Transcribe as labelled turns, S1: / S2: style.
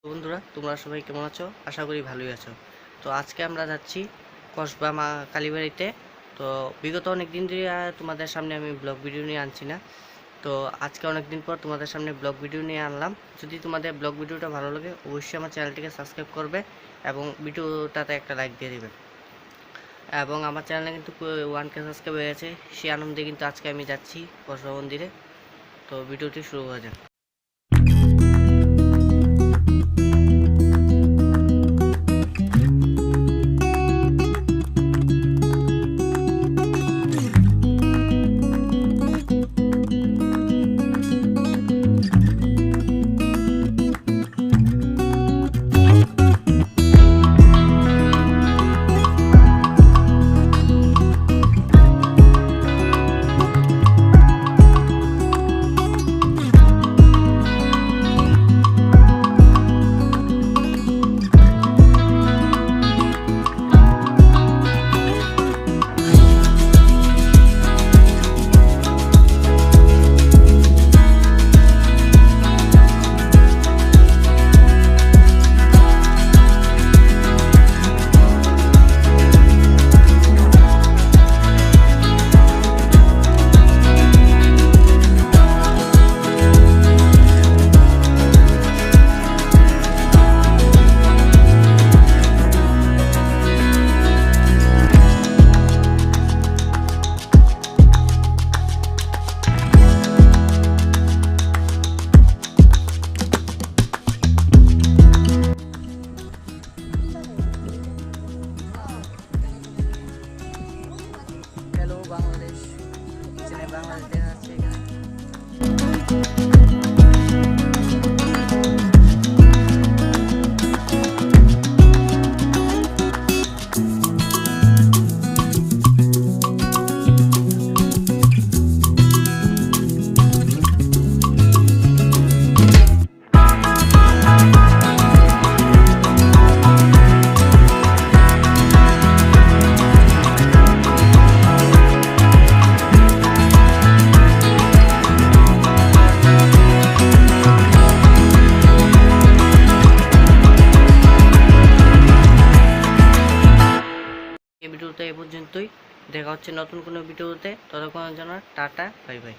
S1: বন্ধুরা, তোমরা সবাই কেমন আছো? আশা করি ভালোই আছো। তো আজকে আমরা যাচ্ছি কসবা মা কালীবাড়িতে। তো বিগত অনেক দিন ধরে তোমাদের সামনে আমি ব্লগ ভিডিও নিয়ে আনছি না। তো আজকে অনেক দিন পর তোমাদের সামনে ব্লগ ভিডিও নিয়ে আনলাম। যদি তোমাদের ব্লগ ভিডিওটা ভালো লাগে অবশ্যই আমার চ্যানেলটিকে সাবস্ক্রাইব করবে এবং ভিডিওটাতে একটা লাইক দিয়ে দেবে। এবং আমার চ্যানেলে কিন্তু 1K সাবস্ক্রাইব হয়ে গেছে। সেই আনন্দে কিন্তু আজকে আমি যাচ্ছি কসবা মন্দিরে। তো ভিডিওটি শুরু হয়ে যাক। হ্যালো বাংলাদেশ, বাংলাদেশ দেখা যাচ্ছে এখানে। এই ভিডিওটা এ পর্যন্তই। দেখা হচ্ছে নতুন কোনো ভিডিওতে। ততক্ষণের জন্য টাটা, বাই বাই।